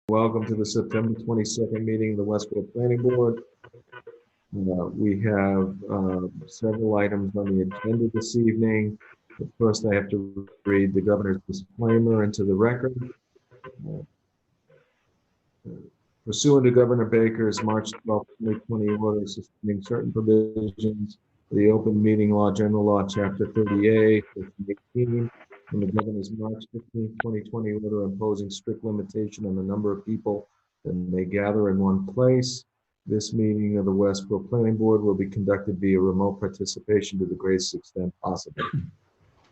Welcome to the September 22nd meeting of the Westborough Planning Board. We have several items on the agenda this evening. But first, I have to read the governor's disclaimer into the record. Pursuant to Governor Baker's March 12, 2020 order suspending certain provisions of the Open Meeting Law, General Law, Chapter 30A, Section 18, and the governor's March 15, 2020 order imposing strict limitation on the number of people that may gather in one place. This meeting of the Westborough Planning Board will be conducted via remote participation to the greatest extent possible.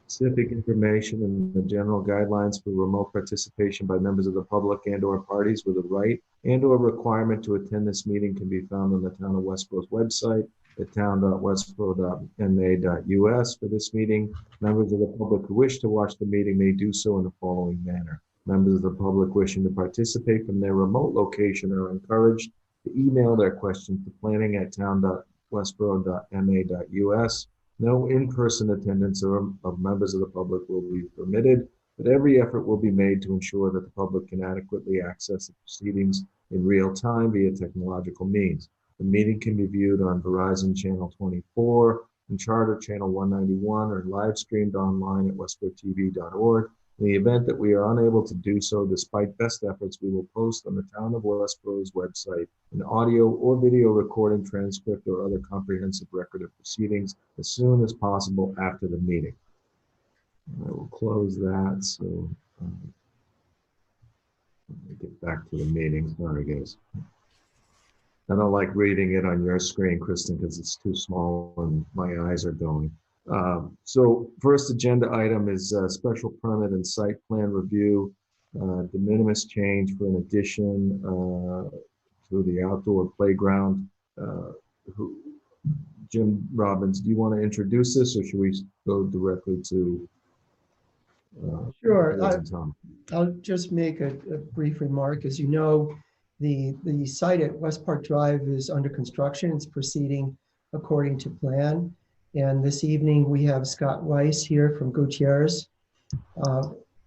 Specific information and the general guidelines for remote participation by members of the public and/or parties with a right and/or requirement to attend this meeting can be found on the Town of Westborough's website at town.westborough.ma.us. For this meeting, members of the public who wish to watch the meeting may do so in the following manner. Members of the public wishing to participate from their remote location are encouraged to email their questions to planning@town.westborough.ma.us. No in-person attendance of members of the public will be permitted, but every effort will be made to ensure that the public can adequately access the proceedings in real time via technological means. The meeting can be viewed on Verizon Channel 24 and Charter Channel 191 or live streamed online at westboroughtv.org. In the event that we are unable to do so, despite best efforts, we will post on the Town of Westborough's website an audio or video recording, transcript, or other comprehensive record of proceedings as soon as possible after the meeting. I will close that. So let me get back to the meeting. Sorry, guys. I don't like reading it on your screen, Kristen, because it's too small and my eyes are going. So first agenda item is special permit and site plan review, de minimis change for an addition to the outdoor playground. Jim Robbins, do you want to introduce this or should we go directly to Sure. I'll just make a brief remark. As you know, the site at West Park Drive is under construction. It's proceeding according to plan. And this evening we have Scott Weiss here from Gutierrez,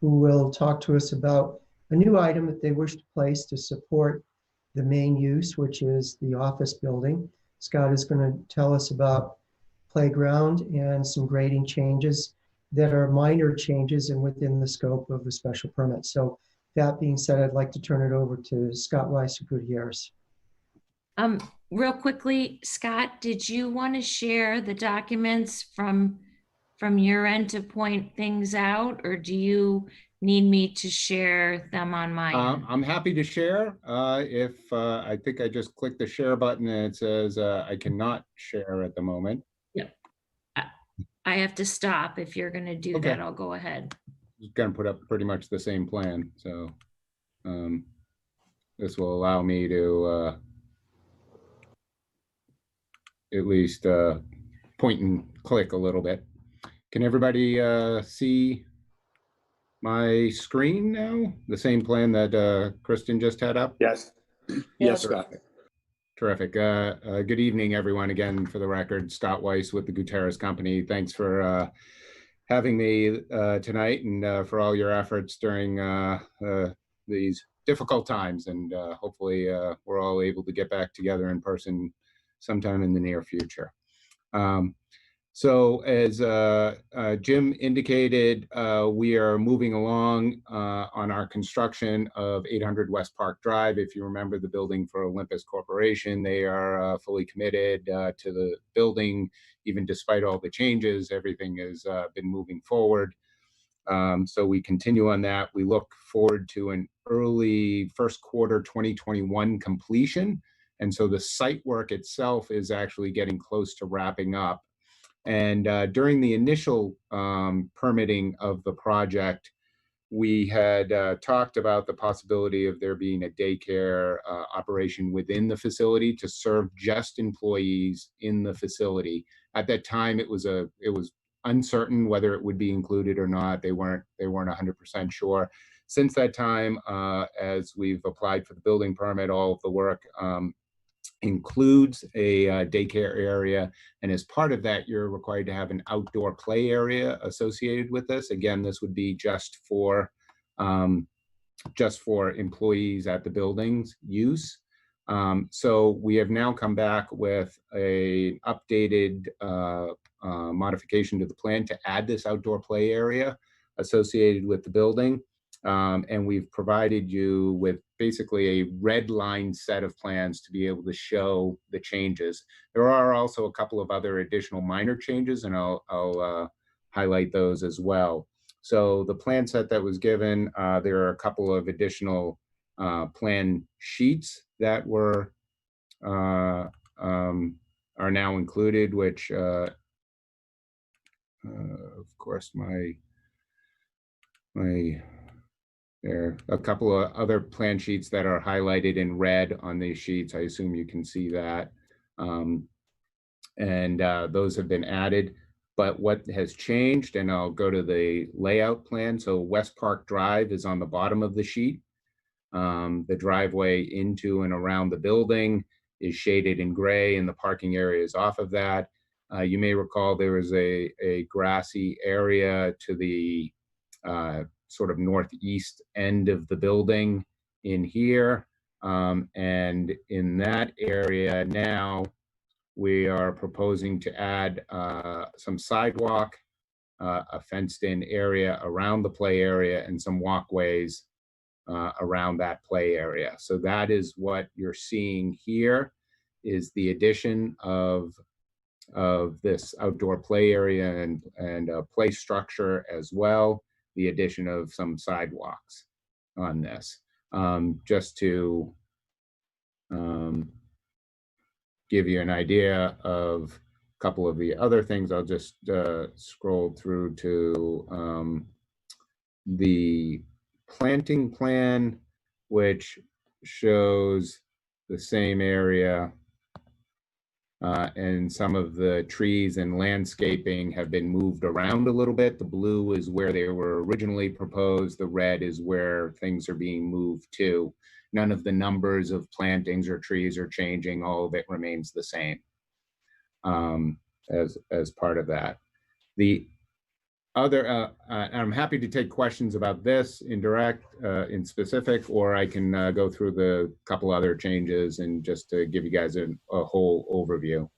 who will talk to us about a new item that they wish to place to support the main use, which is the office building. Scott is going to tell us about playground and some grading changes that are minor changes and within the scope of the special permit. So that being said, I'd like to turn it over to Scott Weiss of Gutierrez. Real quickly, Scott, did you want to share the documents from your end to point things out, or do you need me to share them on my end? I'm happy to share. If I think I just clicked the share button and it says I cannot share at the moment. Yep. I have to stop. If you're going to do that, I'll go ahead. Just going to put up pretty much the same plan. So this will allow me to at least point and click a little bit. Can everybody see my screen now? The same plan that Kristen just had up? Yes. Yes, Scott. Terrific. Good evening, everyone. Again, for the record, Scott Weiss with the Gutierrez Company. Thanks for having me tonight and for all your efforts during these difficult times. And hopefully we're all able to get back together in person sometime in the near future. So as Jim indicated, we are moving along on our construction of 800 West Park Drive. If you remember the building for Olympus Corporation, they are fully committed to the building. Even despite all the changes, everything has been moving forward. So we continue on that. We look forward to an early first quarter 2021 completion. And so the site work itself is actually getting close to wrapping up. And during the initial permitting of the project, we had talked about the possibility of there being a daycare operation within the facility to serve just employees in the facility. At that time, it was uncertain whether it would be included or not. They weren't 100% sure. Since that time, as we've applied for the building permit, all of the work includes a daycare area, and as part of that you're required to have an outdoor play area associated with this. Again, this would be just for just for employees at the building's use. So we have now come back with a updated modification to the plan to add this outdoor play area associated with the building. And we've provided you with basically a red line set of plans to be able to show the changes. There are also a couple of other additional minor changes, and I'll highlight those as well. So the plan set that was given, there are a couple of additional plan sheets that were are now included, which of course there are a couple of other plan sheets that are highlighted in red on these sheets. I assume you can see that. And those have been added. But what has changed, and I'll go to the layout plan. So West Park Drive is on the bottom of the sheet. The driveway into and around the building is shaded in gray, and the parking area is off of that. You may recall there was a grassy area to the sort of northeast end of the building in here. And in that area now, we are proposing to add some sidewalk, a fenced-in area around the play area, and some walkways around that play area. So that is what you're seeing here, is the addition of this outdoor play area and a play structure, as well, the addition of some sidewalks on this. Just to give you an idea of a couple of the other things, I'll just scroll through to the planting plan, which shows the same area, and some of the trees and landscaping have been moved around a little bit. The blue is where they were originally proposed. The red is where things are being moved to. None of the numbers of plantings or trees are changing. All of it remains the same as part of that. The other, I'm happy to take questions about this in direct, in specific, or I can go through the couple other changes and just to give you guys a whole overview.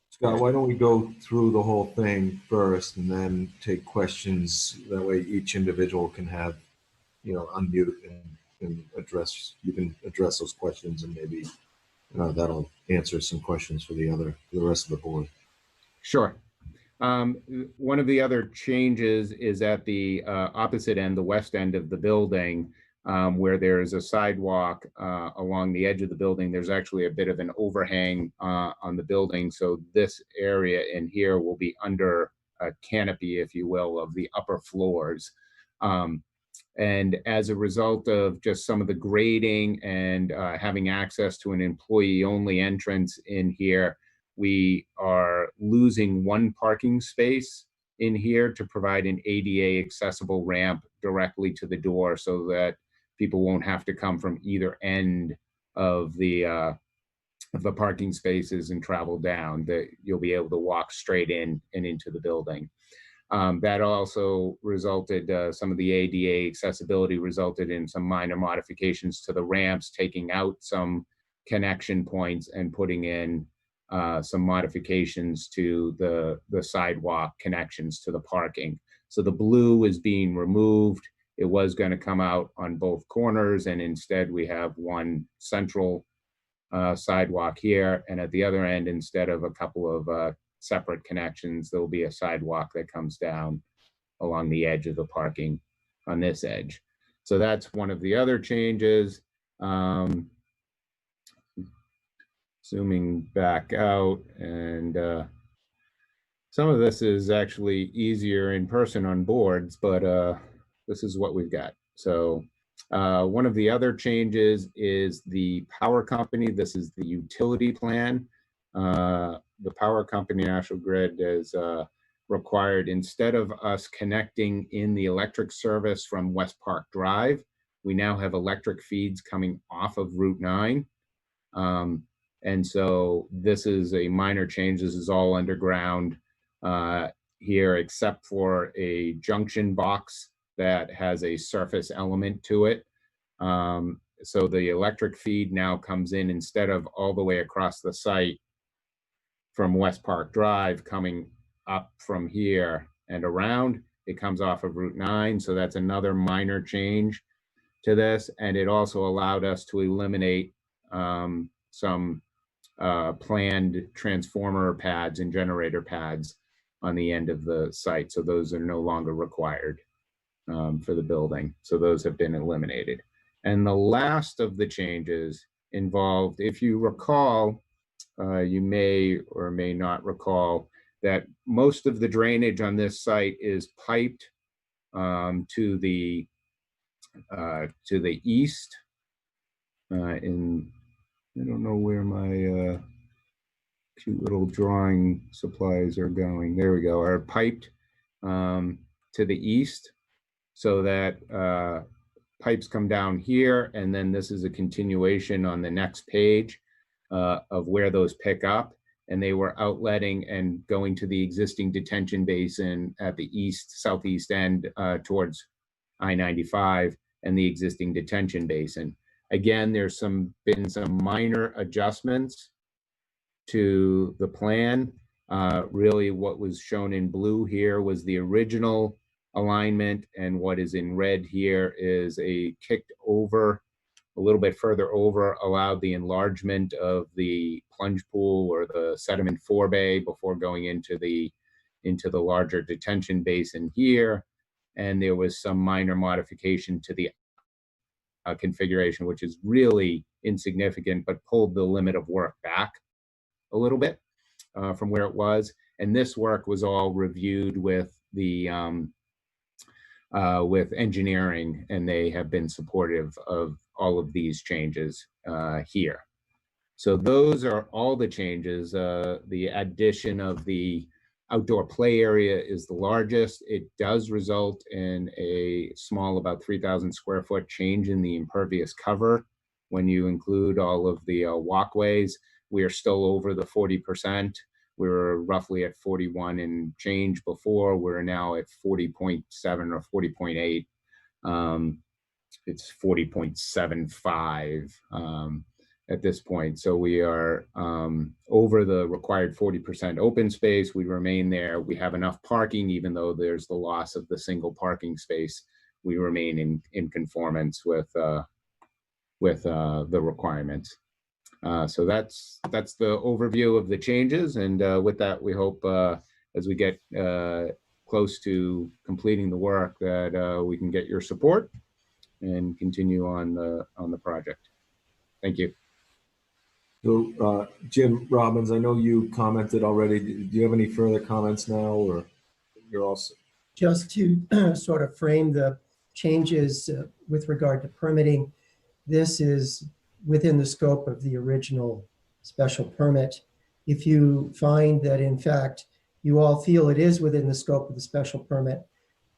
Scott, why don't we go through the whole thing first and then take questions? That way each individual can have, unmute and address, you can address those questions, and maybe that'll answer some questions for the rest of the board. Sure. One of the other changes is at the opposite end, the west end of the building, where there is a sidewalk along the edge of the building. There's actually a bit of an overhang on the building. So this area in here will be under a canopy, if you will, of the upper floors. And as a result of just some of the grading and having access to an employee-only entrance in here, we are losing one parking space in here to provide an ADA accessible ramp directly to the door, so that people won't have to come from either end of the parking spaces and travel down. That you'll be able to walk straight in and into the building. That also resulted, some of the ADA accessibility resulted in some minor modifications to the ramps, taking out some connection points and putting in some modifications to the sidewalk connections to the parking. So the blue is being removed. It was going to come out on both corners, and instead we have one central sidewalk here, and at the other end, instead of a couple of separate connections, there'll be a sidewalk that comes down along the edge of the parking on this edge. So that's one of the other changes. Zooming back out, and some of this is actually easier in person on boards, but this is what we've got. So one of the other changes is the power company. This is the utility plan. The power company, National Grid, is required, instead of us connecting in the electric service from West Park Drive, we now have electric feeds coming off of Route 9. And so this is a minor change. This is all underground here, except for a junction box that has a surface element to it. So the electric feed now comes in instead of all the way across the site from West Park Drive coming up from here and around. It comes off of Route 9. So that's another minor change to this. And it also allowed us to eliminate some planned transformer pads and generator pads on the end of the site. So those are no longer required for the building. So those have been eliminated. And the last of the changes involved, if you recall, you may or may not recall that most of the drainage on this site is piped to the east. I don't know where my cute little drawing supplies are going. There we go. Are piped to the east, so that pipes come down here, and then this is a continuation on the next page of where those pick up, and they were outletting and going to the existing detention basin at the southeast end towards I-95 and the existing detention basin. Again, there's been some minor adjustments to the plan. Really what was shown in blue here was the original alignment, and what is in red here is a kicked over, a little bit further over, allowed the enlargement of the plunge pool or the sediment forebay before going into the larger detention basin here. And there was some minor modification to the configuration, which is really insignificant, but pulled the limit of work back a little bit from where it was. And this work was all reviewed with the with engineering, and they have been supportive of all of these changes here. So those are all the changes. The addition of the outdoor play area is the largest. It does result in a small, about 3,000 square foot change in the impervious cover. When you include all of the walkways, we are still over the 40%. We were roughly at 41 and change before. We're now at 40.7 or 40.8. It's 40.75 at this point. So we are over the required 40% open space. We remain there. We have enough parking, even though there's the loss of the single parking space. We remain in conformance with the requirements. So that's the overview of the changes. And with that, we hope as we get close to completing the work that we can get your support and continue on the project. Thank you. So Jim Robbins, I know you commented already. Do you have any further comments now, or you're all set? Just to sort of frame the changes with regard to permitting, this is within the scope of the original special permit. If you find that, in fact, you all feel it is within the scope of the special permit,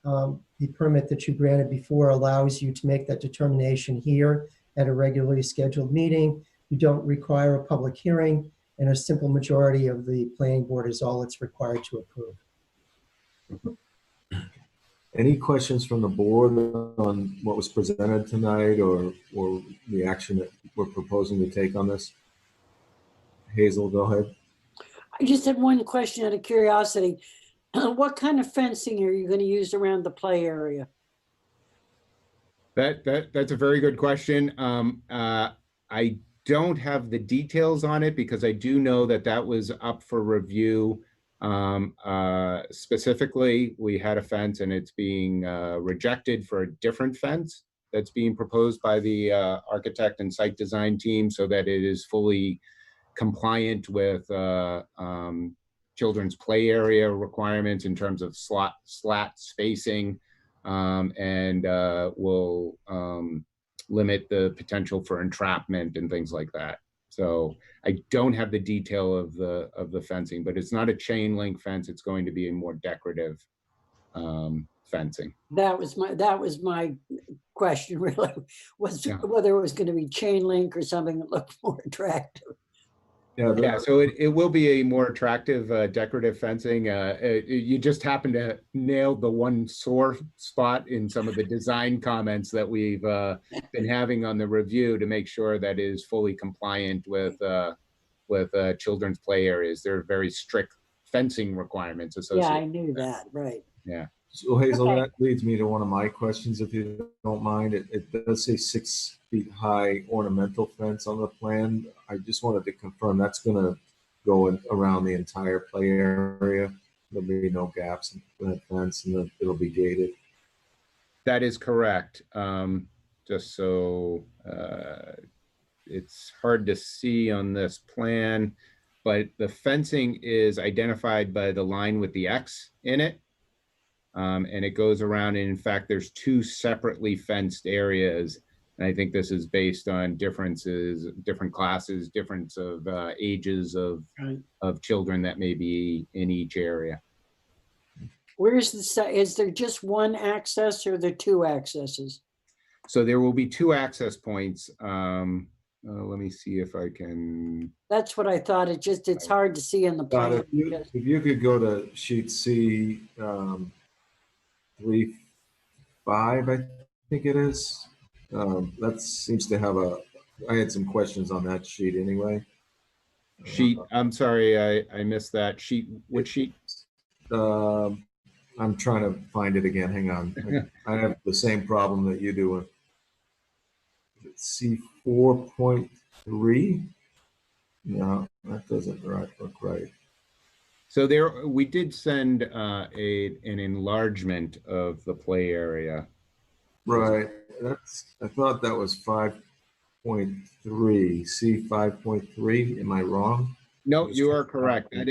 the permit that you granted before allows you to make that determination here at a regularly scheduled meeting. You don't require a public hearing, and a simple majority of the planning board is all it's required to approve. Any questions from the board on what was presented tonight, or the action that we're proposing to take on this? Hazel, go ahead. I just had one question out of curiosity. What kind of fencing are you going to use around the play area? That's a very good question. I don't have the details on it, because I do know that was up for review. Specifically, we had a fence, and it's being rejected for a different fence that's being proposed by the architect and site design team, so that it is fully compliant with children's play area requirements in terms of slat spacing, and will limit the potential for entrapment and things like that. So I don't have the detail of the fencing, but it's not a chain link fence. It's going to be a more decorative fencing. That was my question, really, was whether it was going to be chain link or something that looked more attractive. Yeah, so it will be a more attractive decorative fencing. You just happen to nail the one sore spot in some of the design comments that we've been having on the review to make sure that it is fully compliant with children's play areas. There are very strict fencing requirements Yeah, I associated. knew that, right. Yeah. So Hazel, Okay. that leads me to one of my questions, if you don't mind. It does say 6 feet high ornamental fence on the plan. I just wanted to confirm that's gonna go around the entire play area. There'll be no gaps in that fence, and it'll be gated. That is correct. Just so it's hard to see on this plan, but the fencing is identified by the line with the X in it. And it goes around, and in fact, there's 2 separately fenced areas. And I think this is based on differences, different classes, difference of ages Right. of children that may be in each area. Where's is there just one access or are there 2 accesses? So there will be 2 access points. Let me see if I can. That's what I thought. It's hard to see in the But plan. if you could go to sheet C, 3, 5, I think it is. That seems to have I had some questions on that sheet anyway. Sheet, I'm sorry, I missed that sheet. Which sheet? I'm trying to find it again. Hang on. I have the same problem that you do. C 4.3. No, that doesn't look right. So there, we did send an enlargement of the play area. Right. I thought that was 5.3. C 5.3. Am I wrong? No, you are correct. That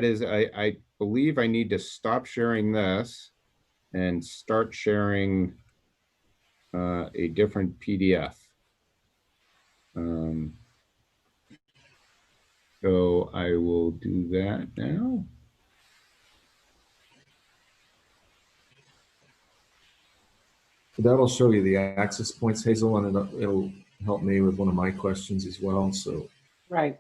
is, I believe I need to stop sharing this and start sharing a different PDF. So I will do that now. That'll show you the access points, Hazel, and it'll help me with one of my questions as well. So, Right.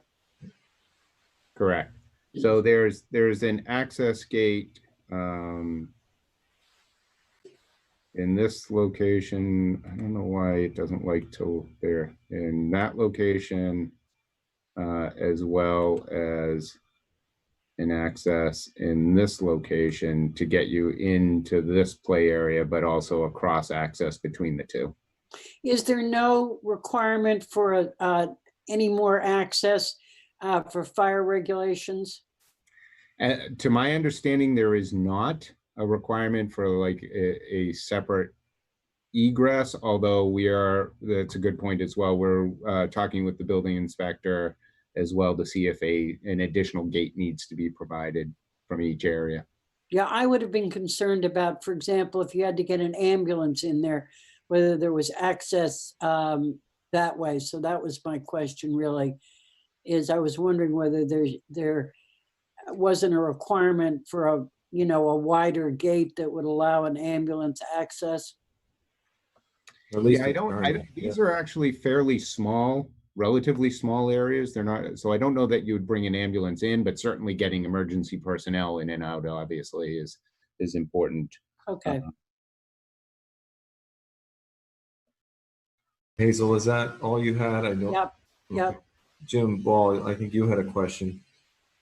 Correct. So there's an access gate in this location. I don't know why it doesn't like to there in that location, as well as an access in this location to get you into this play area, but also a cross access between the 2. Is there no requirement for any more access for fire regulations? To my understanding, there is not a requirement for like a separate egress, although that's a good point as well. We're talking with the building inspector as well to see if an additional gate needs to be provided from each area. Yeah, I would have been concerned about, for example, if you had to get an ambulance in there, whether there was access that way. So that was my question really, is I was wondering whether there wasn't a requirement for a wider gate that would allow an ambulance access. at least Yeah, these are actually fairly small, relatively small areas. They're not, so I don't know that you would bring an ambulance in, but certainly getting emergency personnel in and out obviously is important. Okay. Hazel, is that all you had? I don't. Yep. Yep. Okay. Jim Ball, I think you had a question.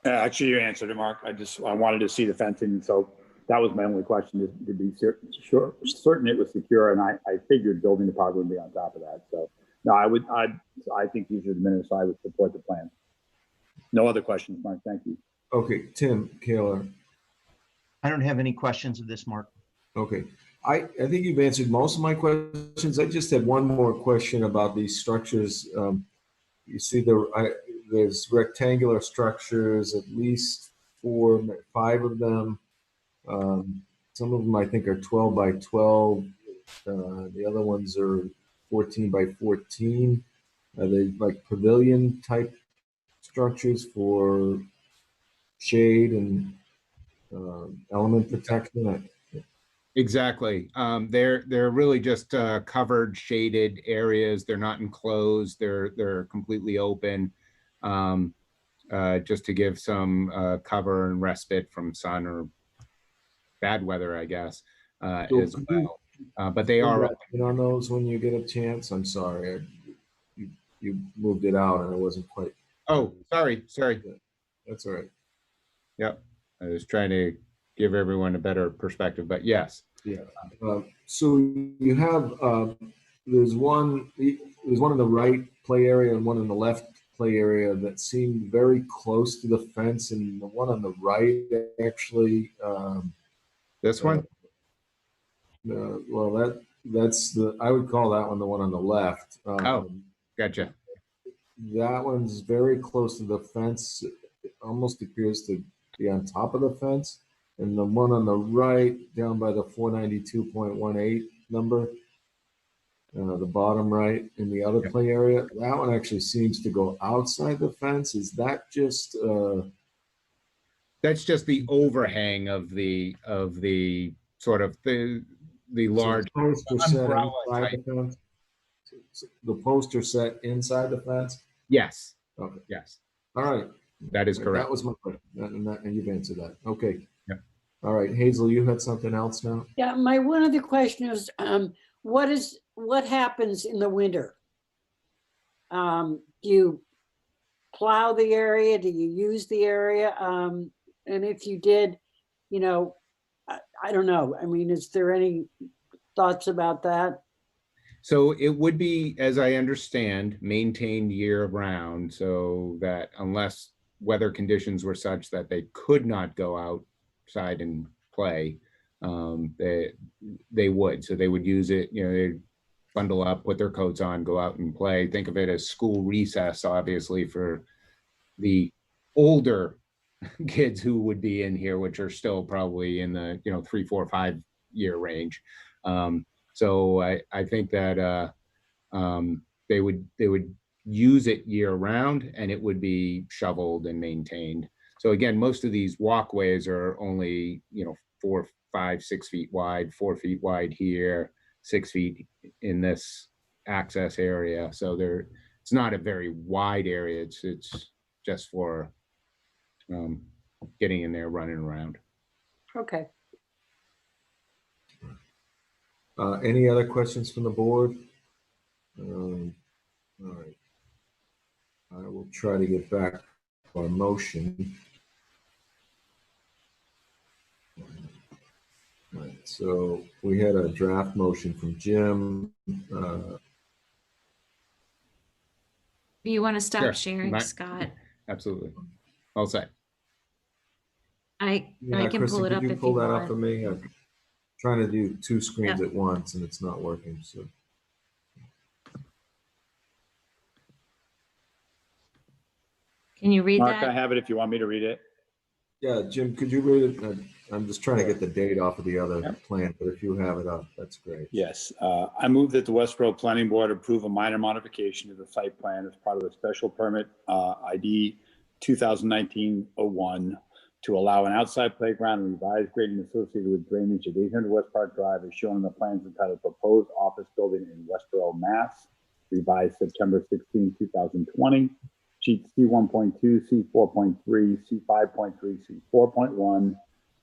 Actually, you answered it, Mark. I wanted to see the fencing, so that was my only question, to be certain it was secure, and I figured building department would be on top of that. So no, I think these are the minutes. I would support the plan. No other questions, Mark. Thank you. Okay, Tim Kaler. I don't have any questions of this, Mark. Okay, I think you've answered most of my questions. I just had one more question about these structures. You see there's rectangular structures, at least 4, 5 of them. Some of them I think are 12 by 12. The other ones are 14 by 14. Are they like pavilion type structures for shade and element protection? Exactly. They're really just covered, shaded areas. They're not enclosed. They're completely open. just to give some cover and respite from sun or bad weather, I guess, as well. But they are open. On those when you get a chance. I'm sorry, you moved it out and it wasn't quite. Oh, sorry. That's all right. Yep, I was trying to give everyone a better perspective, but yes. Yeah. So you have there's one in the right play area and one in the left play area that seem very close to the fence, and the one on the right actually. This one? Well, that's I would call that one the one on the left. Oh, gotcha. That one's very close to the fence. It almost appears to be on top of the fence. And the one on the right, down by the 492.18 number, the bottom right in the other play area, that one actually seems to go outside the fence. Is that just? That's just the overhang of the sort of the large Poster set umbrella inside type. the fence? The poster set inside the fence? Yes. Okay. Yes. All right. That is correct. That was my question, and you've answered that. Okay. Yeah. All right, Hazel, you had something else now? Yeah, my one other question is, what happens in the winter? Do you plow the area? Do you use the area? And if you did, I don't know. I mean, is there any thoughts about that? So it would be, as I understand, maintained year round, so that unless weather conditions were such that they could not go outside and play, they would. So they would use it, they'd bundle up, put their coats on, go out and play. Think of it as school recess, obviously, for the older kids who would be in here, which are still probably in the 3, 4, 5-year range. So I think that they would use it year round, and it would be shoveled and maintained. So again, most of these walkways are only 4, 5, 6 feet wide, 4 feet wide here, 6 feet in this access area. So it's not a very wide area. It's just for getting in there, running around. Okay. Any other questions from the board? All right. I will try to get back to our motion. All right, so we had a draft motion from Jim. Do you want to stop Sure. sharing, Scott? Absolutely. All set. I can pull it up could you if pull you that up for want. me? I'm trying to do 2 screens at once and it's not working. So. Can you read Mark, that? I have it if you want me to read it. Yeah, Jim, could you read it? I'm just trying to get the date off of the other plan, but if you have it up, that's great. Yes, I move that the Westborough Planning Board approve a minor modification to the site plan as part of a special permit ID 2019-01 to allow an outside playground and revised grading associated with drainage at 800 West Park Drive as shown in the plans entitled Proposed Office Building in Westborough, Mass. Revised September 16, 2020. Sheet C1.2, C4.3, C5.3, C4.1,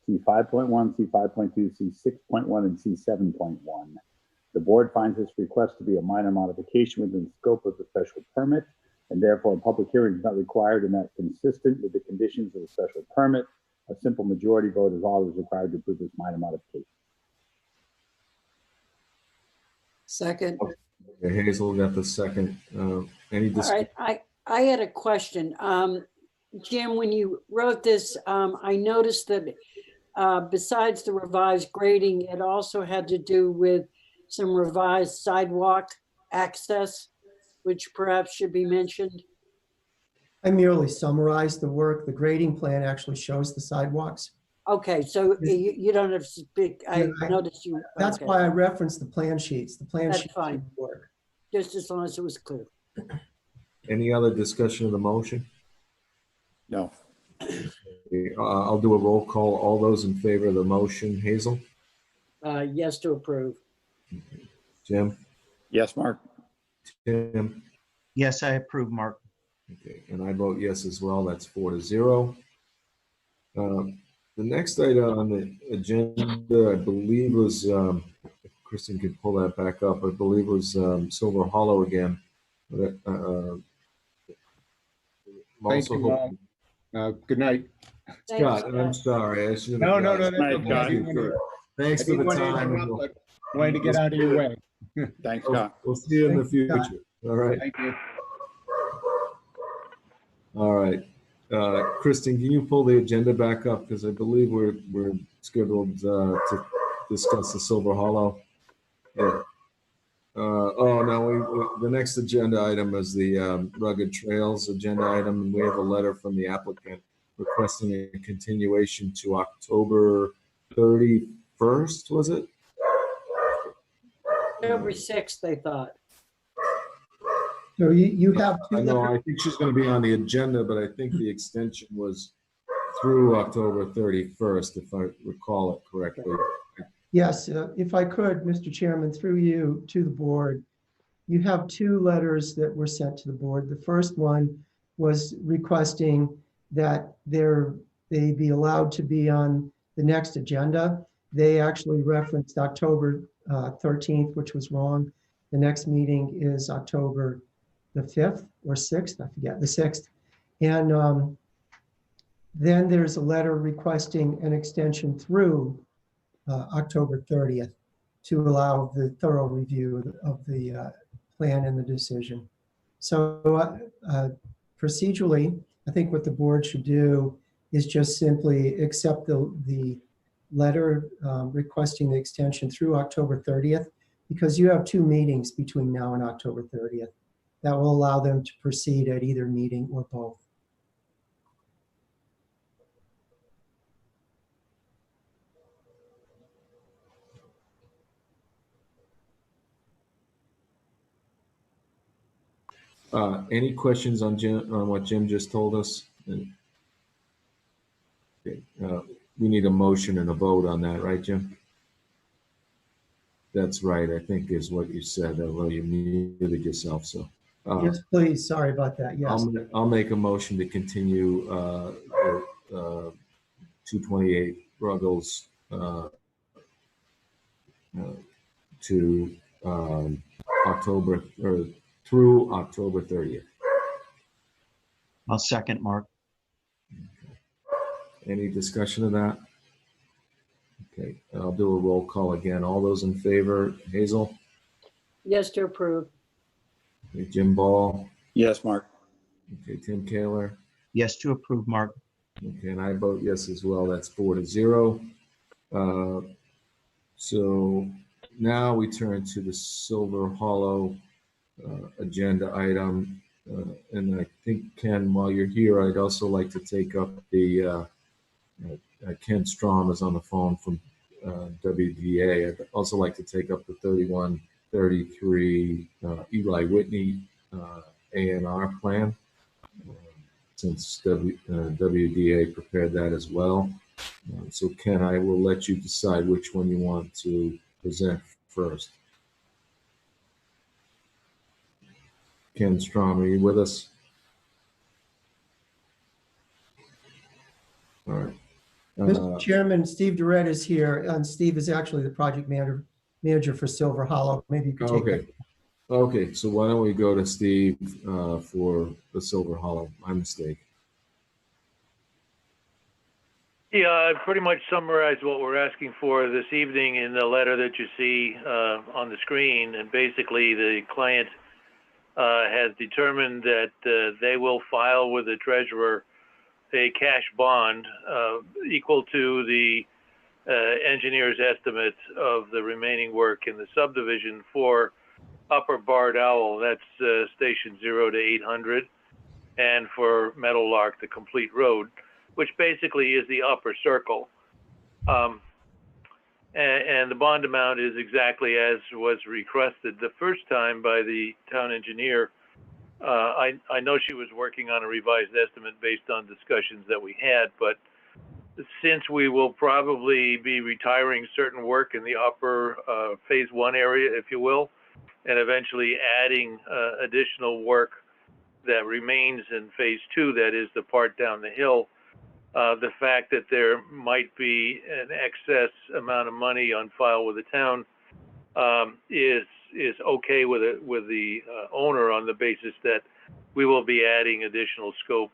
C5.1, C5.2, C6.1, and C7.1. The board finds this request to be a minor modification within the scope of the special permit, and therefore a public hearing is not required, and that consistent with the conditions of the special permit, a simple majority vote is all that is required to approve this minor modification. Second. Okay, Hazel got the second. Any discussion? All right, I had a question. Jim, when you wrote this, I noticed that besides the revised grading, it also had to do with some revised sidewalk access, which perhaps should be mentioned. I merely summarized the work. The grading plan actually shows the sidewalks. Okay, so you don't have to speak. I noticed you. That's okay. why I referenced the plan sheets. The plan That's sheets fine. work. Just as long as it was clear. Any other discussion of the motion? No. I'll do a roll call. All those in favor of the motion, Hazel? Yes to approve. Jim? Yes, Mark. Tim? Yes, I approve, Mark. Okay, and I vote yes as well. That's 4-0. The next item on the agenda, I believe, was if Kristen could pull that back up. I believe was Silver Hollow again. I'm Thank also you all. hoping, Good night. Thanks, Scott, I'm Scott. sorry, I should have. No, no, no, asked. that's Night, okay. I Scott. didn't want to, Thanks I for the didn't want to time. interrupt, but I wanted to get out of your way. Thanks, Scott. We'll see you in the Thank you, Scott. future. All right. Thank you. All right. Kristen, can you pull the agenda back up? Because I believe we're scheduled to discuss the Silver Hollow. Yeah. Oh, no, the next agenda item is the Rugged Trails agenda item. And we have a letter from the applicant requesting a continuation to October 31st, was it? October 6th, they thought. So you have I two know, letters. I think she's going to be on the agenda, but I think the extension was through October 31st, if I recall it correctly. Yes, if I could, Mr. Chairman, through you to the board, you have two letters that were sent to the board. The first one was requesting that they be allowed to be on the next agenda. They actually referenced October 13th, which was wrong. The next meeting is October the 5th or 6th, I forget, the 6th. And then there's a letter requesting an extension through October 30th to allow the thorough review of the plan and the decision. So procedurally, I think what the board should do is just simply accept the letter requesting the extension through October 30th, because you have two meetings between now and October 30th. That will allow them to proceed at either meeting or both. Any questions on what Jim just told us? Okay, we need a motion and a vote on that, right, Jim? That's right, I think is what you said, although you muted yourself, so. Yes, please. Sorry about that. Yes. I'll make a motion to continue 228 Ruggles to October, or through October 30th. I'll second, Mark. Any discussion of that? Okay, I'll do a roll call again. All those in favor, Hazel? Yes, to approve. Okay, Jim Ball? Yes, Mark. Okay, Tim Kaler? Yes, to approve, Mark. Okay, and I vote yes as well. That's 4-0. So now we turn to the Silver Hollow agenda item. And I think, Ken, while you're here, I'd also like to take up the, Ken Strom is on the phone from WDA. I'd also like to take up the 3133 Eli Whitney A&R plan, since WDA prepared that as well. So Ken, I will let you decide which one you want to present first. Ken Strom, are you with us? All right. Mr. Chairman, Steve Durrett is here, and Steve is actually the project manager for Silver Hollow. Maybe you could take Okay. Okay, so why don't we go to Steve for the Silver Hollow? My mistake. Yeah, I pretty much summarized what we're asking for this evening in the letter that you see on the screen. And basically, the client has determined that they will file with the treasurer a cash bond equal to the engineer's estimate of the remaining work in the subdivision for Upper Barred Owl, that's station 0 to 800, and for Meadowlark, the complete road, which basically is the upper circle. And the bond amount is exactly as was requested the first time by the town engineer. I know she was working on a revised estimate based on discussions that we had, but since we will probably be retiring certain work in the upper phase 1 area, if you will, and eventually adding additional work that remains in phase 2, that is the part down the hill. The fact that there might be an excess amount of money on file with the town is okay with the owner, on the basis that we will be adding additional scope,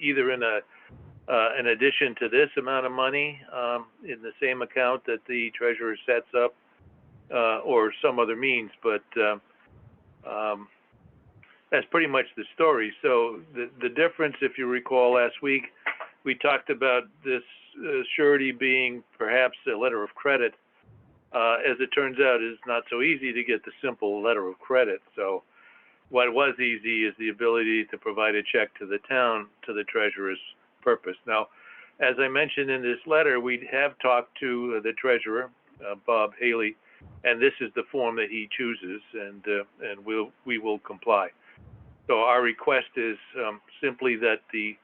either in an addition to this amount of money in the same account that the treasurer sets up, or some other means. But that's pretty much the story. So the difference, if you recall last week, we talked about this surety being perhaps a letter of credit. As it turns out, it's not so easy to get the simple letter of credit. So what was easy is the ability to provide a check to the town to the treasurer's purpose. Now, as I mentioned in this letter, we have talked to the treasurer, Bob Haley, and this is the form that he chooses, and we will comply. So our request is simply that the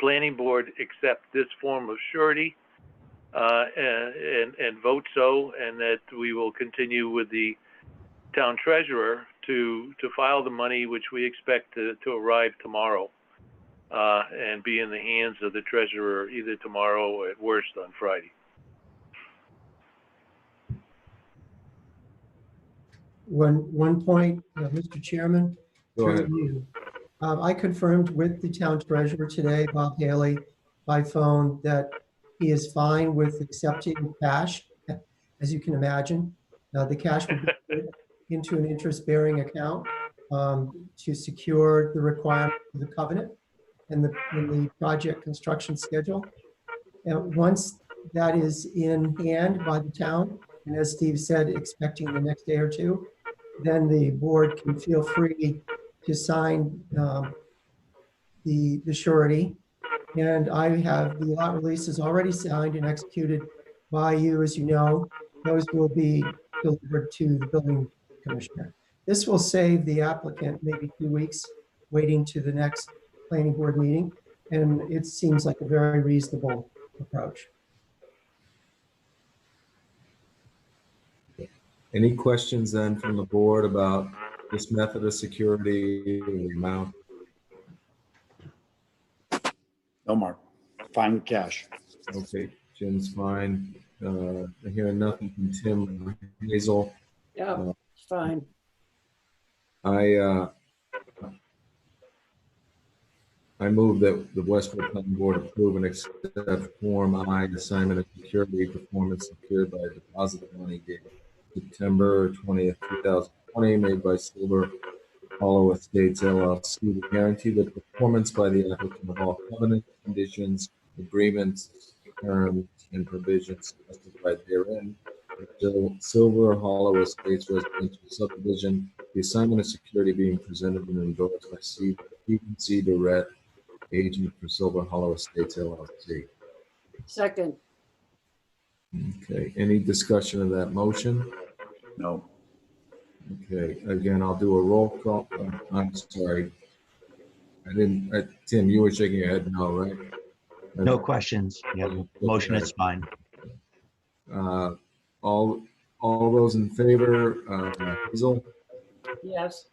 planning board accept this form of surety and vote so, and that we will continue with the town treasurer to file the money, which we expect to arrive tomorrow and be in the hands of the treasurer either tomorrow or at worst on Friday. One point, Mr. Chairman. Go ahead. through you. I confirmed with the town treasurer today, Bob Haley, by phone, that he is fine with accepting cash, as you can imagine. The cash will be put into an interest-bearing account to secure the requirement of the covenant and the project construction schedule. And once that is in hand by the town, and as Steve said, expecting the next day or two, then the board can feel free to sign the surety. And I have the lot releases already signed and executed by you, as you know. Those will be delivered to the building commissioner. This will save the applicant maybe 2 weeks waiting to the next planning board meeting. And it seems like a very reasonable approach. Any questions then from the board about this method of security, the amount? No, Mark. Fine with cash. Okay, Jim's fine. I hear nothing from Tim or Hazel. Yeah, it's fine. I move that the Westborough Planning Board approve and accept Form I, assignment of security performance secured by a deposit of money dated September 20th, 2020, made by Silver Hollow Estates LLC to guarantee the performance by the applicant of all covenants, conditions, agreements, terms, and provisions specified therein. Silver Hollow Estates residential subdivision, the assignment of security being presented and endorsed by Stephen C. Durrett, agent for Silver Hollow Estates LLC. Second. Okay, any discussion of that motion? No. Okay, again, I'll do a roll call. I'm sorry. Tim, you were shaking your head no, right? No questions. Yeah, motion is fine. All those in favor, Hazel, Yes.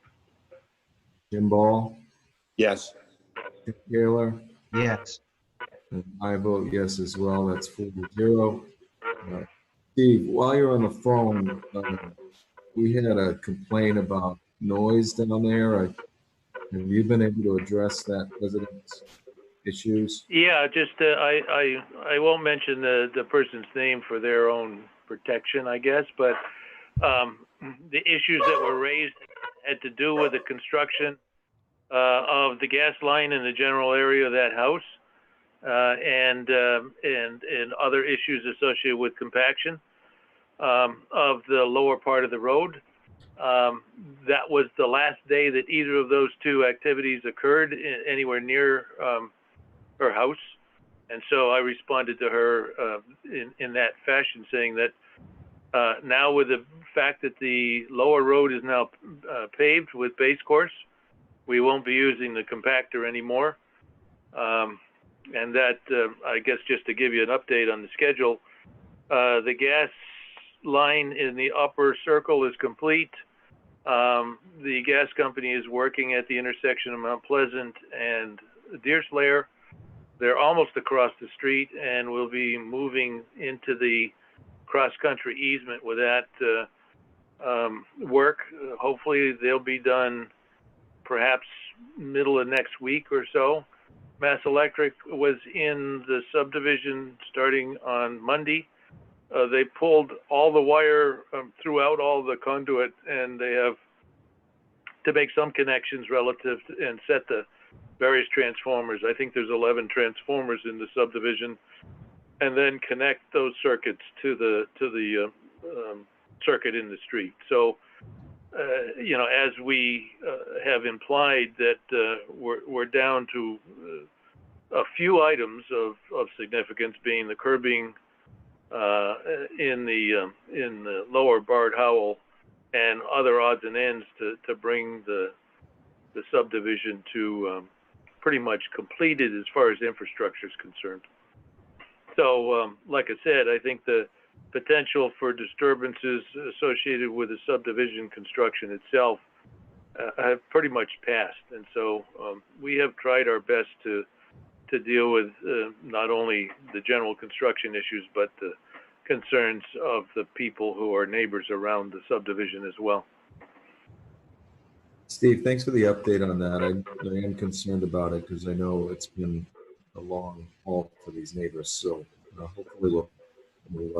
Jim Ball, Yes. Tim Taylor, Yes. and I vote yes as well. That's 4-0. Steve, while you're on the phone, we had a complaint about noise down there. Have you been able to address that residents' issues? Yeah, just I won't mention the person's name for their own protection, I guess, but the issues that were raised had to do with the construction of the gas line in the general area of that house, and other issues associated with compaction of the lower part of the road. That was the last day that either of those two activities occurred anywhere near her house. And so I responded to her in that fashion, saying that now with the fact that the lower road is now paved with base course, we won't be using the compactor anymore. And that, I guess, just to give you an update on the schedule, the gas line in the upper circle is complete. The gas company is working at the intersection of Mount Pleasant and Deerslayer. They're almost across the street, and we'll be moving into the cross-country easement with that work. Hopefully they'll be done perhaps middle of next week or so. Mass Electric was in the subdivision starting on Monday. They pulled all the wire throughout all the conduit, and they have to make some connections relative to, and set the various transformers. I think there's 11 transformers in the subdivision, and then connect those circuits to the circuit in the street. So, you know, as we have implied that we're down to a few items of significance, being the curbing in the lower Bard Howell and other odds and ends to bring the subdivision to pretty much completed as far as infrastructure is concerned. So, like I said, I think the potential for disturbances associated with the subdivision construction itself have pretty much passed. And so we have tried our best to deal with not only the general construction issues, but the concerns of the people who are neighbors around the subdivision as well. Steve, thanks for the update on that. I am concerned about it because I know it's been a long haul for these neighbors. So hopefully we'll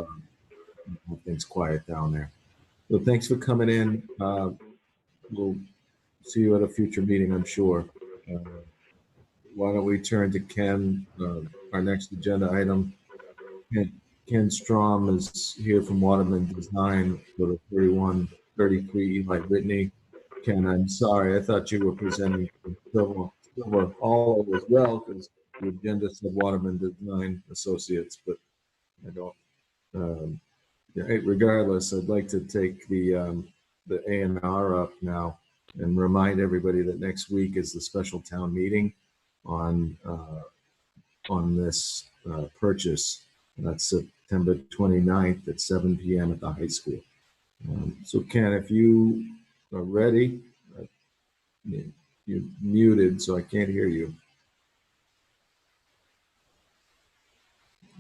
have things quiet down there. So thanks for coming in. We'll see you at a future meeting, I'm sure. Why don't we turn to Ken, our next agenda item. Ken Strom is here from Waterman Design for the 3133 Eli Whitney. Ken, I'm sorry, I thought you were presenting Silver all as well, because the agenda said Waterman Design Associates, but I don't. Yeah, regardless, I'd like to take the A&R up now and remind everybody that next week is the special town meeting on this purchase. And that's September 29th at 7 p.m. at the high school. So Ken, if you are ready, you're muted, so I can't hear you.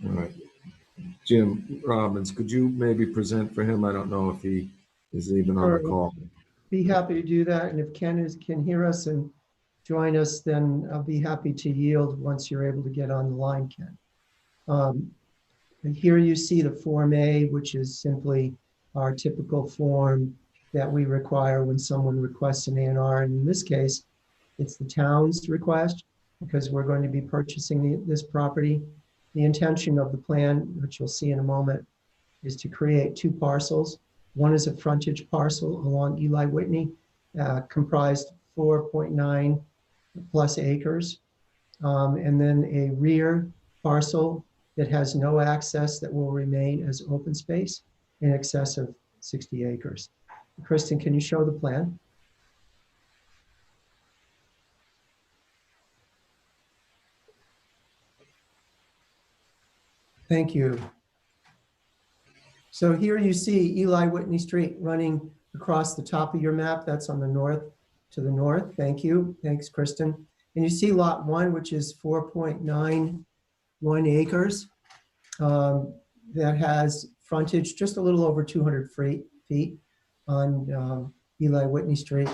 All right. Jim Robbins, could you maybe present for him? I don't know if he is even on the call. Be happy to do that. And if Ken can hear us and join us, then I'll be happy to yield once you're able to get on the line, Ken. And here you see the Form A, which is simply our typical form that we require when someone requests an A&R. And in this case, it's the town's request because we're going to be purchasing this property. The intention of the plan, which you'll see in a moment, is to create two parcels. One is a frontage parcel along Eli Whitney, comprised 4.9 plus acres. And then a rear parcel that has no access that will remain as open space in excess of 60 acres. Kristen, can you show the plan? Thank you. So here you see Eli Whitney Street running across the top of your map. That's on the north, to the north. Thank you. Thanks, Kristen. And you see lot 1, which is 4.91 acres. That has frontage just a little over 200 feet on Eli Whitney Street.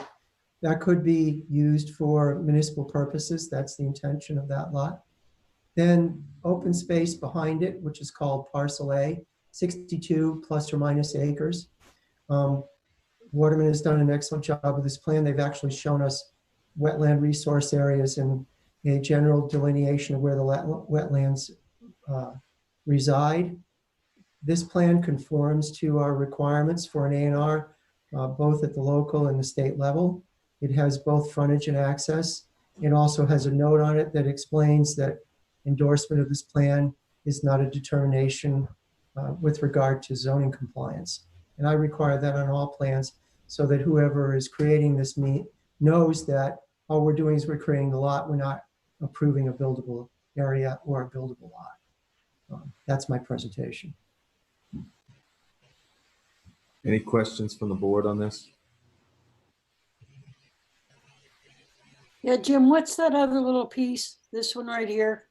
That could be used for municipal purposes. That's the intention of that lot. Then open space behind it, which is called Parcel A, 62 plus or minus acres. Waterman has done an excellent job with this plan. They've actually shown us wetland resource areas and a general delineation of where the wetlands reside. This plan conforms to our requirements for an A&R, both at the local and the state level. It has both frontage and access. It also has a note on it that explains that endorsement of this plan is not a determination with regard to zoning compliance. And I require that on all plans so that whoever is creating this knows that all we're doing is we're creating the lot. We're not approving a buildable area or a buildable lot. That's my presentation. Any questions from the board on this? Yeah, Jim, what's that other little piece? This one right here?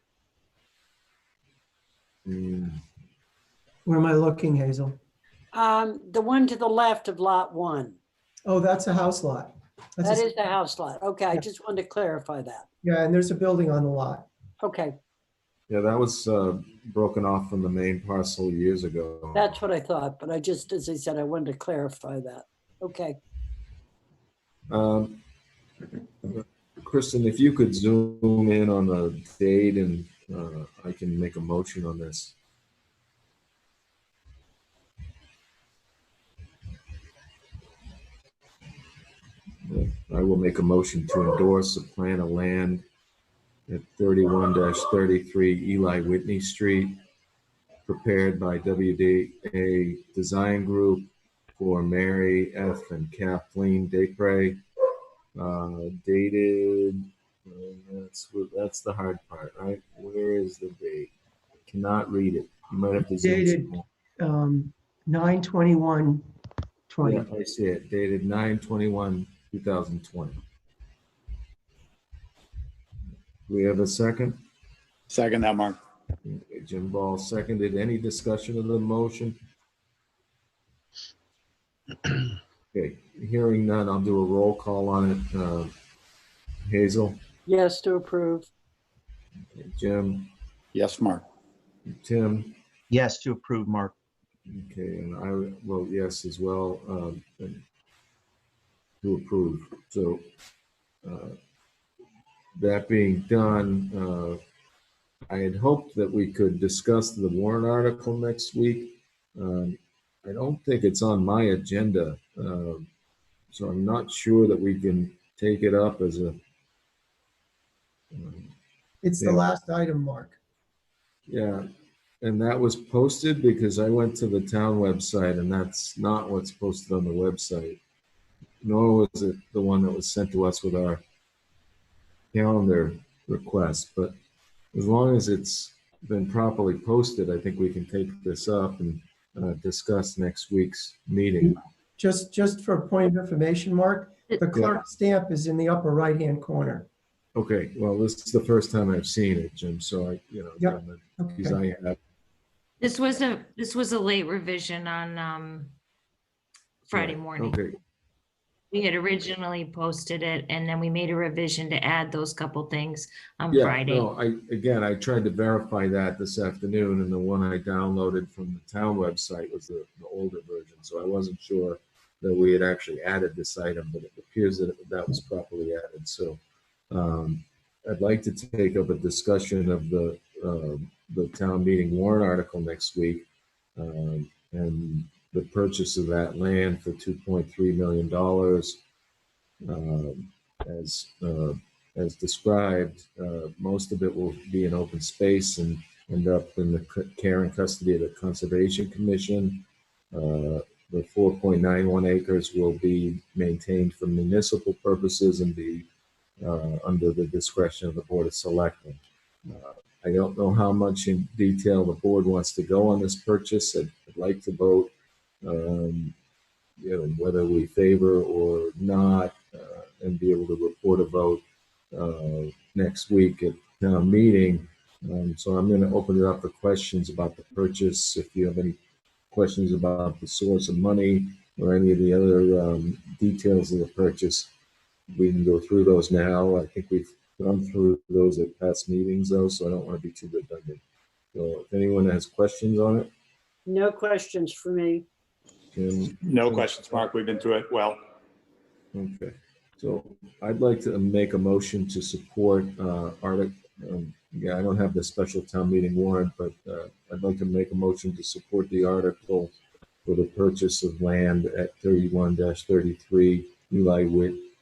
Mm, Where am I looking, Hazel? The one to the left of lot 1. Oh, that's a house lot. That's That a- is the house lot. Okay, I Yeah. just wanted to clarify that. Yeah, and there's a building on the lot. Okay, Yeah, that was broken off from the main parcel years ago. that's what I thought, but I just, as I said, I wanted to clarify that. Okay, Um, Kristen, if you could zoom in on the date and I can make a motion on this. I will make a motion to endorse a plan of land at 31-33 Eli Whitney Street, prepared by WDA Design Group for Mary F. and Kathleen Daycare, dated, that's the hard part, right? Where is the date? Cannot read it. You might have to zoom Dated some more. 9/21/20. Yeah, I see it, dated 9/21/2020. We have a second? Second that, Mark. Okay, Jim Ball seconded. Any discussion of the motion? Okay, hearing none, I'll do a roll call on it. Hazel, yes to approve. Jim, Yes, Mark. Tim, Yes to approve, Mark. okay, and I vote yes as well, and to approve. So that being done, I had hoped that we could discuss the warrant article next week. I don't think it's on my agenda, so I'm not sure that we can take it up as a. It's the Yeah. last item, Mark. Yeah, and that was posted because I went to the town website and that's not what's posted on the website. Nor was it the one that was sent to us with our calendar request, but as long as it's been properly posted, I think we can take this up and discuss next week's meeting. Just for a point of information, Mark, the clerk stamp is in the upper right-hand corner. Okay, well, this is the first time I've seen it, Jim, so Yep. because Okay. I have. This was a late revision on Friday morning. Okay, We had originally posted it and then we made a revision to add those couple things on yeah, Friday. no, I tried to verify that this afternoon, and the one I downloaded from the town website was the older version, so I wasn't sure that we had actually added this item, but it appears that that was properly added, so I'd like to take up a discussion of the town meeting warrant article next week, and the purchase of that land for $2.3 million, as described. Most of it will be in open space and end up in the care and custody of the Conservation Commission. The 4.91 acres will be maintained for municipal purposes and be under the discretion of the Board of Selectmen. I don't know how much in detail the board wants to go on this purchase. I'd like to vote, whether we favor or not, and be able to report a vote next week at town meeting. So I'm going to open it up for questions about the purchase. If you have any questions about the source of money or any of the other details of the purchase, we can go through those now. I think we've gone through those at past meetings, though, so I don't want to be too redundant. So if anyone has questions on it, No questions for me. Jim? No questions, Mark. We've been through it well. Okay, so I'd like to make a motion to support article. I don't have the special town meeting warrant, but I'd like to make a motion to support the article for the purchase of land at 31-33 Eli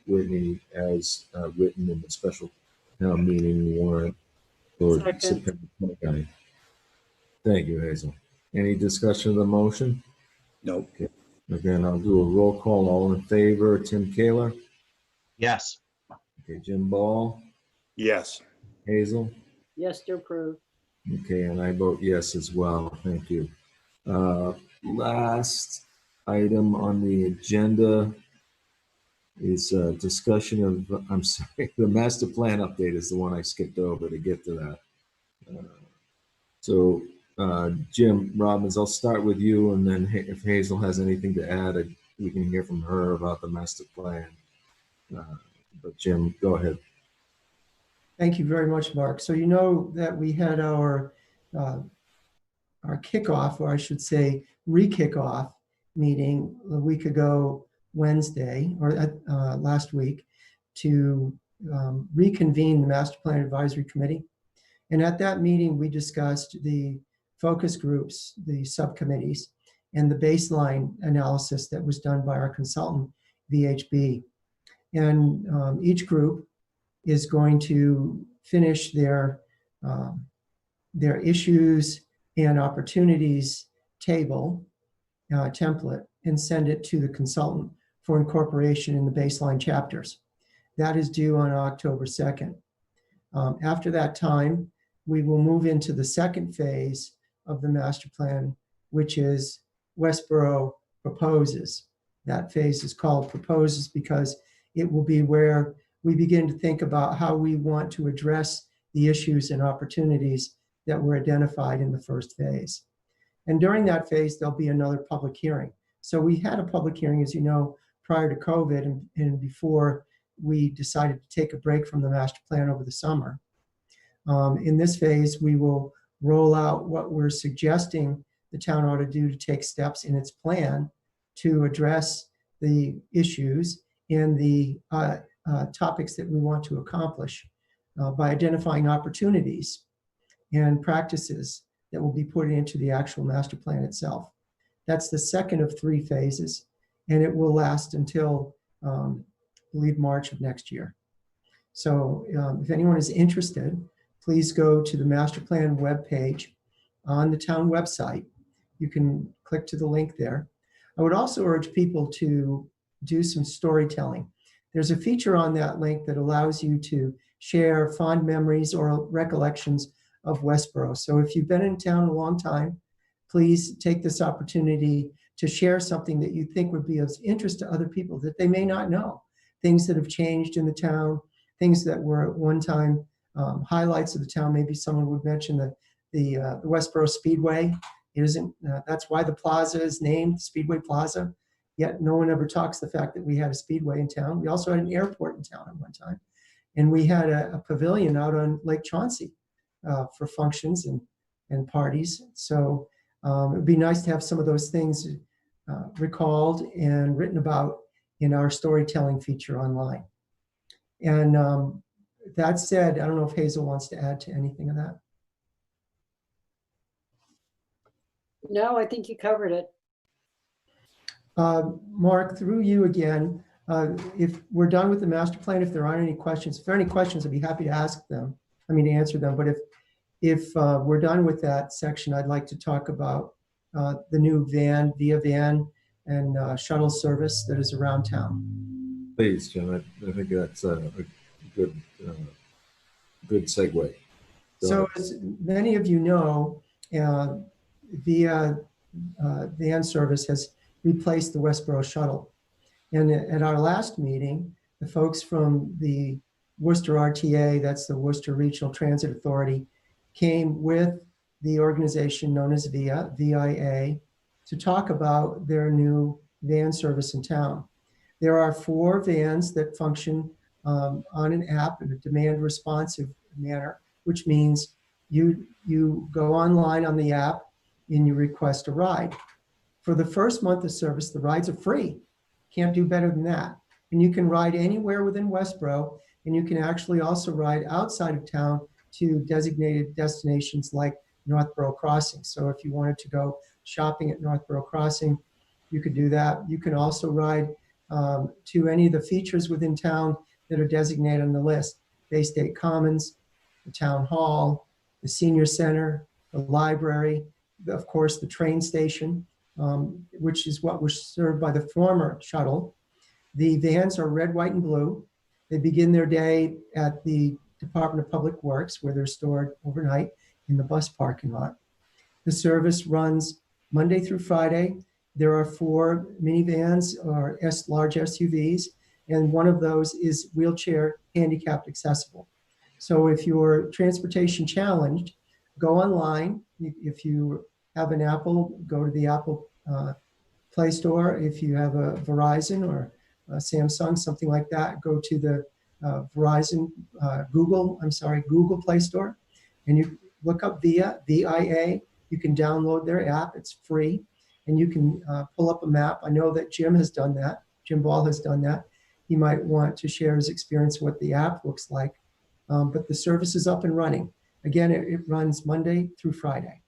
Whitney as written in the special town meeting warrant for Second. September 29th. Thank you, Hazel. Any discussion of the motion? Nope. Again, I'll do a roll call. All in favor, Tim Kaler? Yes. Okay, Jim Ball, Yes. Hazel? Yes to approve. Okay, and I vote yes as well. Thank you. Last item on the agenda is a discussion of, I'm sorry, the master plan update is the one I skipped over to get to that. So, Jim Robbins, I'll start with you, and then if Hazel has anything to add, we can hear from her about the master plan. But Jim, go ahead. Thank you very much, Mark. So you know that we had our kickoff, or I should say re-kickoff meeting a week ago Wednesday, or last week, to reconvene the Master Plan Advisory Committee. And at that meeting, we discussed the focus groups, the subcommittees, and the baseline analysis that was done by our consultant, VHB. And each group is going to finish their issues and opportunities table template and send it to the consultant for incorporation in the baseline chapters. That is due on October 2nd. After that time, we will move into the second phase of the master plan, which is Westborough proposes. That phase is called proposes because it will be where we begin to think about how we want to address the issues and opportunities that were identified in the first phase. And during that phase, there'll be another public hearing. So we had a public hearing, as you know, prior to COVID and before we decided to take a break from the master plan over the summer. In this phase, we will roll out what we're suggesting the town ought to do to take steps in its plan to address the issues and the topics that we want to accomplish by identifying opportunities and practices that will be put into the actual master plan itself. That's the second of 3 phases, and it will last until, I believe, March of next year. So if anyone is interested, please go to the master plan webpage on the town website. You can click to the link there. I would also urge people to do some storytelling. There's a feature on that link that allows you to share fond memories or recollections of Westborough. So if you've been in town a long time, please take this opportunity to share something that you think would be of interest to other people that they may not know. Things that have changed in the town, things that were at one time highlights of the town. Maybe someone would mention the Westborough Speedway. It isn't, that's why the plaza is named Speedway Plaza, yet no one ever talks the fact that we had a speedway in town. We also had an airport in town at one time. And we had a pavilion out on Lake Chauncey for functions and parties. So it would be nice to have some of those things recalled and written about in our storytelling feature online. And that said, I don't know if Hazel wants to add to anything of that. No, I think you covered it. Mark, through you again, if we're done with the master plan, if there aren't any questions, if there are any questions, I'd be happy to answer them. But if we're done with that section, I'd like to talk about the new Via Van and shuttle service that is around town. Please, Jim, I think that's a good segue. So as many of you know, Via Van service has replaced the Westborough shuttle. And at our last meeting, the folks from the Worcester RTA, that's the Worcester Regional Transit Authority, came with the organization known as VIA, to talk about their new van service in town. There are 4 vans that function on an app in a demand responsive manner, which means you go online on the app and you request a ride. For the first month of service, the rides are free. Can't do better than that. And you can ride anywhere within Westborough, and you can actually also ride outside of town to designated destinations like Northborough Crossing. So if you wanted to go shopping at Northborough Crossing, you could do that. You can also ride to any of the features within town that are designated on the list. Bay State Commons, the Town Hall, the Senior Center, the library, of course, the train station, which is what was served by the former shuttle. The vans are red, white, and blue. They begin their day at the Department of Public Works, where they're stored overnight in the bus parking lot. The service runs Monday through Friday. There are 4 minivans or large SUVs And one of those is wheelchair handicapped accessible. So if you're transportation challenged, go online. If you have an Apple, go to the Apple Play Store. If you have a Verizon or a Samsung, something like that, go to the Google Play Store, and you look up VIA, VIA. You can download their app. It's free, and you can pull up a map. I know that Jim has done that. Jim Ball has done that. He might want to share his experience what the app looks like. But the service is up and running. Again, it runs Monday through Friday.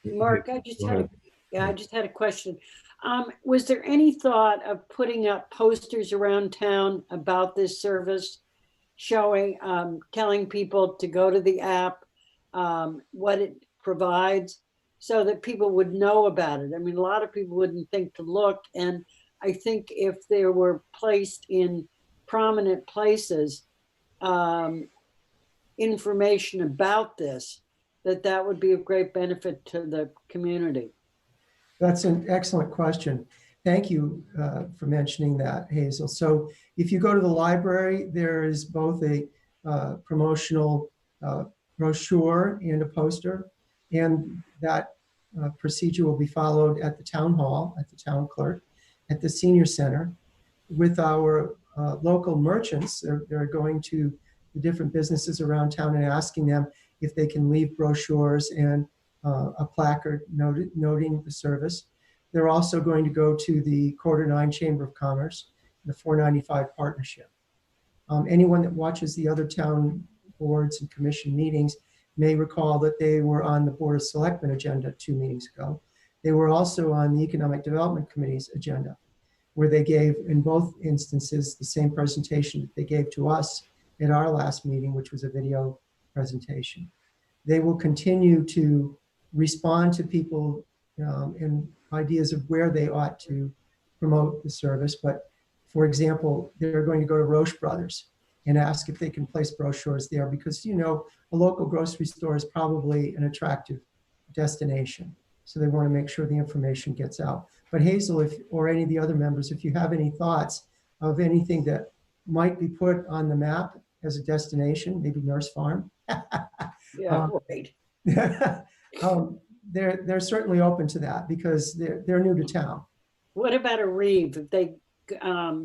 Mark, I just had a question. Was there any thought of putting up posters around town about this service, showing, telling people to go to the app, what it provides, so that people would know about it? I mean, a lot of people wouldn't think to look, and I think if they were placed in prominent places, information about this, that would be of great benefit to the community. That's an excellent question. Thank you for mentioning that, Hazel. So if you go to the library, there is both a promotional brochure and a poster, and that procedure will be followed at the town hall, at the town clerk, at the senior center. With our local merchants, they're going to the different businesses around town and asking them if they can leave brochures and a placard noting the service. They're also going to go to the Quarter 9 Chamber of Commerce, the 495 partnership. Anyone that watches the other town boards and commission meetings may recall that they were on the Board of Selectmen agenda 2 meetings ago. They were also on the Economic Development Committee's agenda, where they gave, in both instances, the same presentation that they gave to us at our last meeting, which was a video presentation. They will continue to respond to people and ideas of where they ought to promote the service. But for example, they're going to go to Roche Brothers and ask if they can place brochures there, because, you know, a local grocery store is probably an attractive destination. So they want to make sure the information gets out. But Hazel, or any of the other members, if you have any thoughts of anything that might be put on the map as a destination, maybe Nurse Farm. Yeah, right. They're certainly open to that because they're new to town. What about a reeve? If they,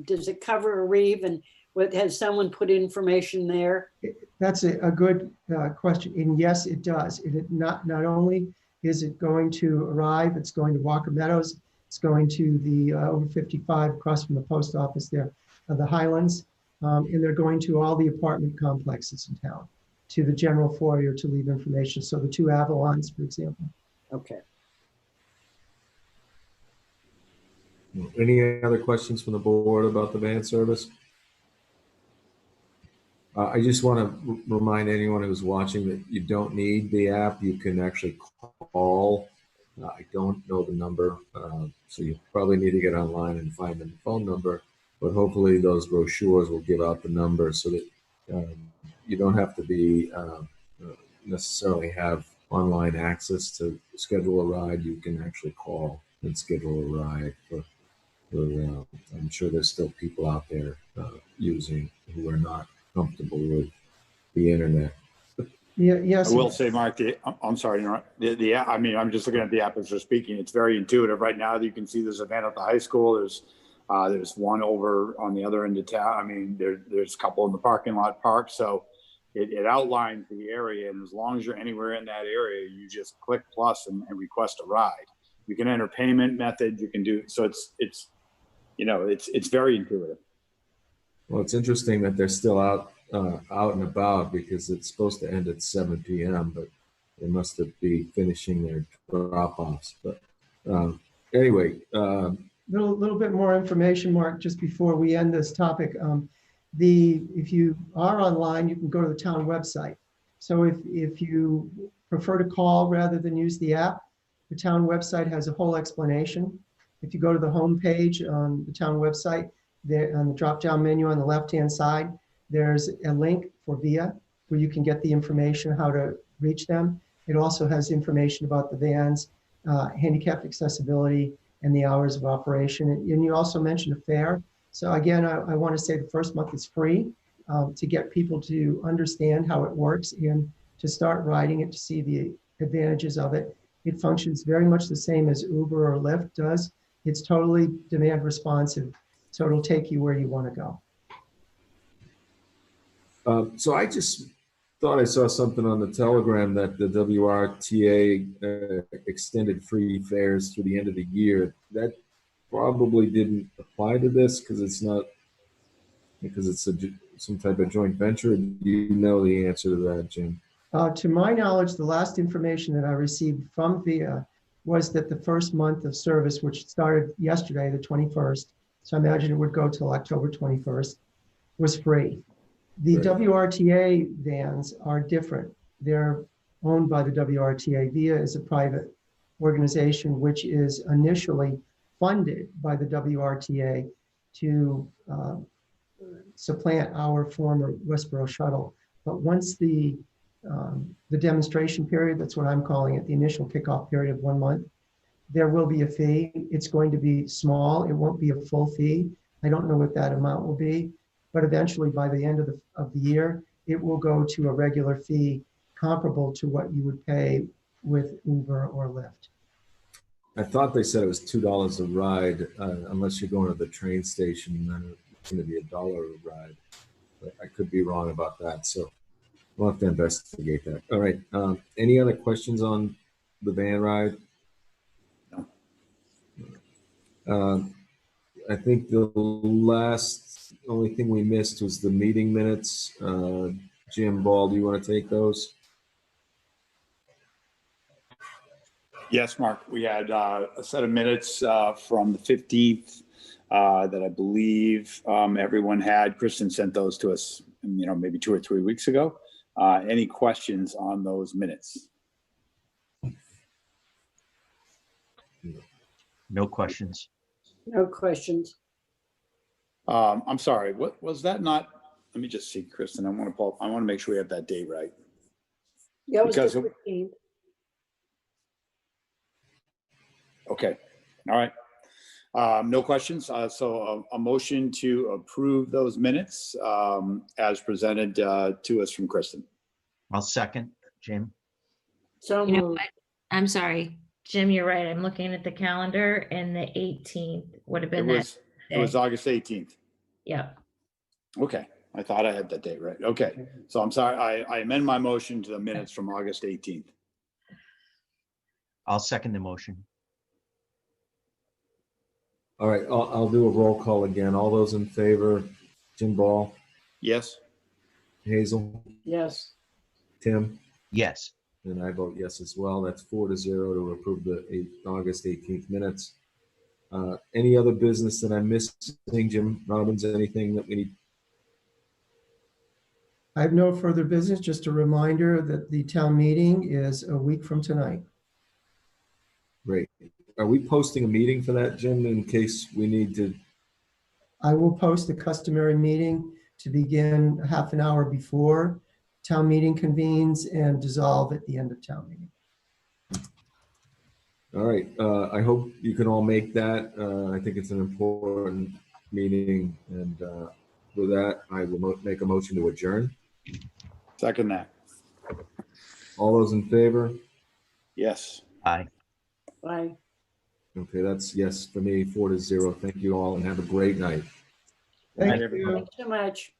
does it cover a reeve, and has someone put information there? That's a good question, and yes, it does. Not only is it going to arrive, it's going to Walker Meadows, it's going to the over 55 across from the post office there, the Highlands, and they're going to all the apartment complexes in town, to the general foyer to leave information. So the 2 Avalons, for example. Okay. Any other questions from the board about the van service? I just want to remind anyone who's watching that you don't need the app. You can actually call. I don't know the number, so you probably need to get online and find the phone number. But hopefully those brochures will give out the number so that you don't have to be necessarily have online access to schedule a ride. You can actually call and schedule a ride. I'm sure there's still people out there using who are not comfortable with the internet. Yeah, yes. I will say, Mark, I'm sorry, I mean, I'm just looking at the app as we're speaking. It's very intuitive. Right now, you can see there's a van at the high school. There's one over on the other end of town. I mean, there's a couple in the parking lot parked. So it outlines the area. And as long as you're anywhere in that area, you just click plus and request a ride. You can enter payment method. You can do, so it's very intuitive. Well, it's interesting that they're still out and about, because it's supposed to end at 7 p.m., but they must be finishing their drop-offs. But anyway. Little bit more information, Mark, just before we end this topic. If you are online, you can go to the town website. So if you prefer to call rather than use the app, the town website has a whole explanation. If you go to the home page on the town website, there on the drop-down menu on the left-hand side, there's a link for VIA where you can get the information how to reach them. It also has information about the vans, handicapped accessibility, and the hours of operation. And you also mentioned a fair. So again, I want to say the first month is free to get people to understand how it works and to start riding it, to see the advantages of it. It functions very much the same as Uber or Lyft does. It's totally demand responsive, so it'll take you where you want to go. So I just thought I saw something on the telegram that the WRTA extended free fares through the end of the year. That probably didn't apply to this because it's some type of joint venture. Do you know the answer to that, Jim? To my knowledge, the last information that I received from VIA was that the first month of service, which started yesterday, the 21st, so I imagine it would go till October 21st, was free. The Right. WRTA vans are different. They're owned by the WRTA. VIA is a private organization which is initially funded by the WRTA to supplant our former Westborough shuttle. But once the demonstration period, that's what I'm calling it, the initial kickoff period of 1 month, there will be a fee. It's going to be small. It won't be a full fee. I don't know what that amount will be, but eventually by the end of the year, it will go to a regular fee comparable to what you would pay with Uber or Lyft. I thought they said it was $2 a ride, unless you're going to the train station, then it's going to be $1 a ride. But I could be wrong about that, so we'll have to investigate that. All right. Any other questions on the van ride? No. I think the only thing we missed was the meeting minutes. Jim Ball, do you want to take those? Yes, Mark, we had a set of minutes from the 15th that I believe everyone had. Kristen sent those to us, maybe 2 or 3 weeks ago. Any questions on those minutes? No questions. No questions. I'm sorry, what was that not? Let me just see, Kristen, I want to make sure we have that date right. Yeah, it was Because the 15th. Okay, all right. No questions. So a motion to approve those minutes as presented to us from Kristen. I'll second, Jim. So You know moved. what? I'm sorry, Jim, you're right. I'm looking at the calendar and the 18th would have It been was August 18th. Yep. Okay, I thought I had that date right. Okay, so I'm sorry, I amend my motion to the minutes from August 18th. I'll second the motion. All right, I'll do a roll call again. All those in favor, Jim Ball, Yes? Hazel, Yes. Tim, Yes. and I vote yes as well. That's 4-0 to approve the August 18th minutes. Any other business that I'm missing, Jim Robbins, anything that we need? I have no further business. Just a reminder that the town meeting is a week from tonight. Great. Are we posting a meeting for that, Jim, in case we need to? I will post the customary meeting to begin half an hour before town meeting convenes and dissolve at the end of town meeting. All right. I hope you can all make that. I think it's an important meeting. And with that, I will make a motion to adjourn. Second that. All those in favor? Yes. Aye. Bye. Okay, that's yes for me, 4-0. Thank you all and have a great night. Thank everybody. you. Thanks so much.